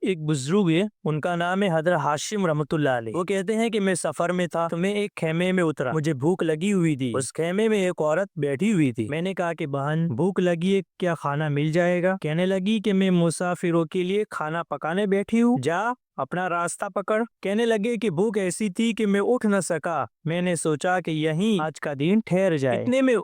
ایک بزرگ ہے، ان کا نام ہے حضرت ہاشم رحمۃ اللہ علیہ۔ وہ کہتے ہیں کہ میں سفر میں تھا تو میں ایک خیمے میں اترا، مجھے بھوک لگی ہوئی تھی۔ اس خیمے میں ایک عورت بیٹھی ہوئی تھی۔ میں نے کہا کہ بہن بھوک لگی ہے، کیا کھانا مل جائے گا؟ کہنے لگی کہ میں مسافروں کے لیے کھانا پکانے بیٹھی ہوں، جا اپنا راستہ پکڑ۔ کہنے لگے کہ بھوک ایسی تھی کہ میں اٹھ نہ سکا، میں نے سوچا کہ یہیں آج کا دن ٹھہر جائے۔ اتنے میں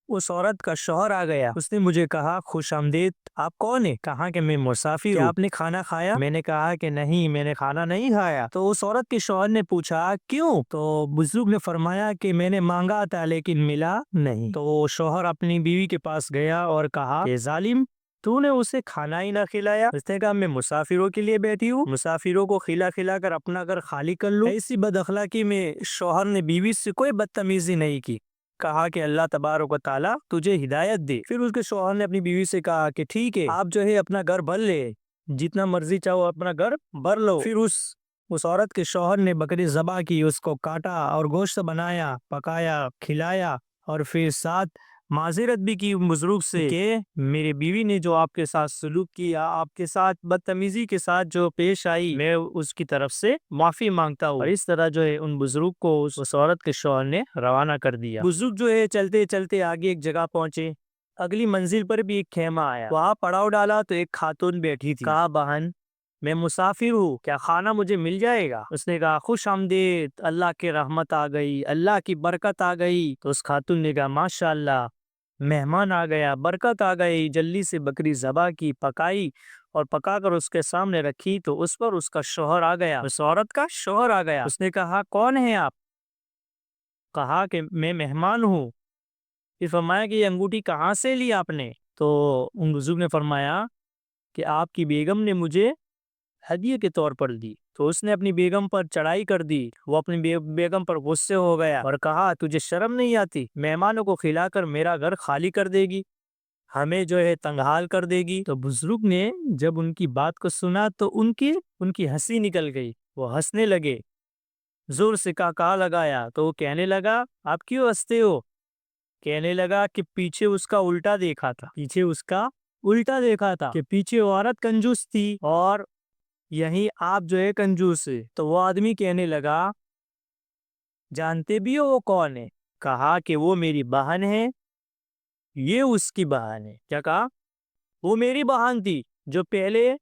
اس عورت کا شوہر آ گیا، اس نے مجھے کہا خوش آمدید، آپ کون ہیں؟ کہا کہ میں مسافر ہوں، کیا آپ نے کھانا کھایا؟ میں نے کہا کہ نہیں، میں نے کھانا نہیں کھایا۔ تو اس عورت کے شوہر نے پوچھا کیوں؟ تو بزرگ نے فرمایا کہ میں نے مانگا تھا لیکن ملا نہیں۔ تو شوہر اپنی بیوی کے پاس گیا اور کہا کہ ظالم، تو نے اسے کھانا ہی نہ کھلایا۔ اس نے کہا میں مسافروں کے لیے بیٹھی ہوں، مسافروں کو کھلا کھلا کر اپنا گھر خالی کر لوں۔ ایسی بد اخلاقی میں شوہر نے بیوی سے کوئی بدتمیزی نہیں کی، کہا کہ اللہ تبارک و تعالیٰ تجھے ہدایت دے۔ پھر اس کے شوہر نے اپنی بیوی سے کہا کہ ٹھیک ہے، آپ اپنا گھر بھر لے، جتنا مرضی چاہو اپنا گھر بھر لو۔ پھر اس عورت کے شوہر نے بکری ذبح کی، اس کو کاٹا اور گوشت بنایا، پکایا، کھلایا، اور پھر ساتھ معذرت بھی کی بزرگ سے کہ میری بیوی نے جو آپ کے ساتھ سلوک کیا، آپ کے ساتھ بدتمیزی کے ساتھ جو پیش آئی، میں اس کی طرف سے معافی مانگتا ہوں۔ اور اس طرح ان بزرگ کو اس عورت کے شوہر نے روانہ کر دیا۔ بزرگ چلتے چلتے آگے ایک جگہ پہنچے، اگلی منزل پر بھی ایک خیمہ آیا، وہاں پڑاؤ ڈالا تو ایک خاتون بیٹھی تھی۔ کہا بہن میں مسافر ہوں، کیا کھانا مجھے مل جائے گا؟ اس نے کہا خوش آمدید، اللہ کی رحمت آ گئی، اللہ کی برکت آ گئی۔ تو اس خاتون نے کہا ماشاء اللہ، مہمان آ گیا، برکت آ گئی۔ جلدی سے بکری ذبح کی، پکائی اور پکا کر اس کے سامنے رکھی تو اس پر اس کا شوہر آ گیا، اس عورت کا شوہر آ گیا۔ اس نے کہا کون ہے آپ؟ کہا کہ میں مہمان ہوں۔ پھر فرمایا کہ یہ انگوٹھی کہاں سے لی آپ نے؟ تو ان بزرگ نے فرمایا کہ آپ کی بیگم نے مجھے ہدیے کے طور پر دی۔ تو اس نے اپنی بیگم پر چڑھائی کر دی، وہ اپنی بیگم پر غصے ہو گیا اور کہا تجھے شرم نہیں آتی؟ مہمانوں کو کھلا کر میرا گھر خالی کر دے گی، ہمیں تنگحال کر دے گی۔ تو بزرگ نے جب ان کی بات کو سنا تو ان کی ہنسی نکل گئی، وہ ہنسنے لگے، زور سے کہا لگایا۔ تو وہ کہنے لگا آپ کیوں ہنستے ہو؟ کہنے لگا کہ پیچھے اس کا الٹا دیکھا تھا کہ پیچھے عورت کنجوس تھی اور یہیں آپ کنجوس ہے۔ تو وہ آدمی کہنے لگا جانتے بھی ہو وہ کون ہے؟ کہا کہ وہ میری بہن ہے، یہ اس کی بہن ہے۔ کیا کہا؟ وہ میری بہن تھی جو پہلے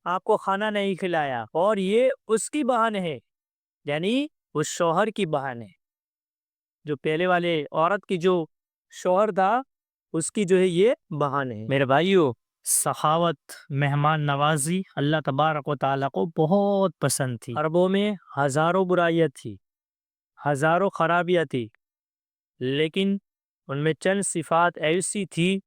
آپ کو کھانا نہیں کھلایا، اور یہ اس کی بہن ہے، یعنی اس شوہر کی بہن ہے، جو پہلے والے عورت کی جو شوہر تھا اس کی یہ بہن ہے۔ میرے بھائیو، سخاوت، مہمان نوازی اللہ تبارک و تعالیٰ کو بہت پسند تھی۔ عربوں میں ہزاروں برائیاں تھی، ہزاروں خرابیاں تھی، لیکن ان میں چند صفات ایسی تھی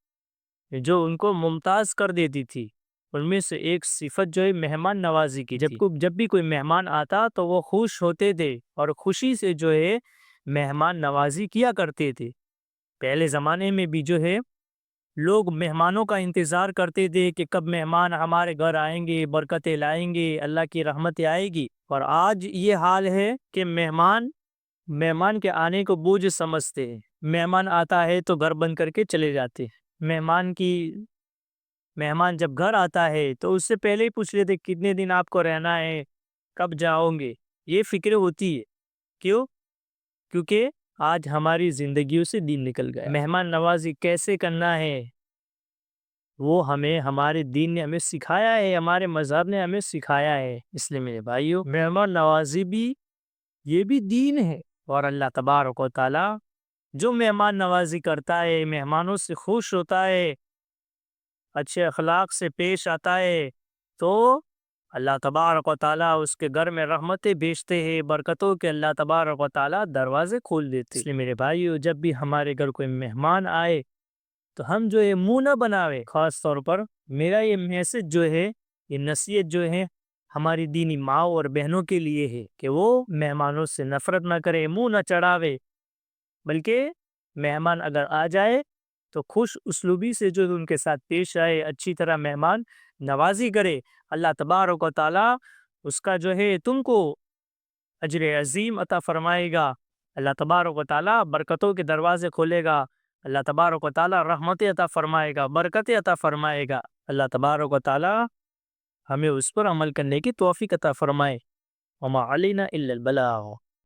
جو ان کو ممتاز کر دیتی تھی۔ ان میں سے ایک صفت مہمان نوازی کی تھی۔ جب بھی کوئی مہمان آتا تو وہ خوش ہوتے تھے اور خوشی سے مہمان نوازی کیا کرتے تھے۔ پہلے زمانے میں بھی لوگ مہمانوں کا انتظار کرتے تھے کہ کب مہمان ہمارے گھر آئیں گے، برکتیں لائیں گے، اللہ کی رحمت آئے گی۔ اور آج یہ حال ہے کہ مہمان کے آنے کو بوجھ سمجھتے ہیں، مہمان آتا ہے تو گھر بند کر کے چلے جاتے ہیں۔ مہمان جب گھر آتا ہے تو اس سے پہلے ہی پوچھ لیتے کتنے دن آپ کو رہنا ہے، کب جاؤ گے، یہ فکر ہوتی ہے۔ کیوں؟ کیونکہ آج ہماری زندگیوں سے دین نکل گیا۔ مہمان نوازی کیسے کرنا ہے وہ ہمارے دین نے ہمیں سکھایا ہے، ہمارے مذہب نے ہمیں سکھایا ہے۔ اس لیے میرے بھائیو، مہمان نوازی یہ بھی دین ہے، اور اللہ تبارک و تعالی جو مہمان نوازی کرتا ہے، مہمانوں سے خوش ہوتا ہے، اچھے اخلاق سے پیش آتا ہے، تو اللہ تبارک و تعالیٰ اس کے گھر میں رحمتیں بھیجتے ہیں، برکتوں کے اللہ تبارک و تعالیٰ دروازے کھول دیتے ہیں۔ اس لیے میرے بھائیو، جب بھی ہمارے گھر کوئی مہمان آئے تو ہم منہ نہ بناوے۔ خاص طور پر میرا یہ میسج یہ نصیحت ہماری دینی ماں اور بہنوں کے لیے ہے کہ وہ مہمانوں سے نفرت نہ کرے، منہ نہ چڑھاوے، بلکہ مہمان اگر آ جائے تو خوش اسلوبی سے ان کے ساتھ پیش آئے، اچھی طرح مہمان نوازی کرے۔ اللہ تبارک و تعالیٰ اس کا تم کو اجر عظیم عطا فرمائے گا۔ اللہ تبارک و تعالیٰ برکتوں کے دروازے کھولے گا، اللہ تبارک و تعالیٰ رحمت عطا فرمائے گا، برکت عطا فرمائے گا۔ اللہ تبارک و تعالیٰ ہمیں اس پر عمل کرنے کی توفیق عطا فرمائے۔ وما علینا الا البلاغ۔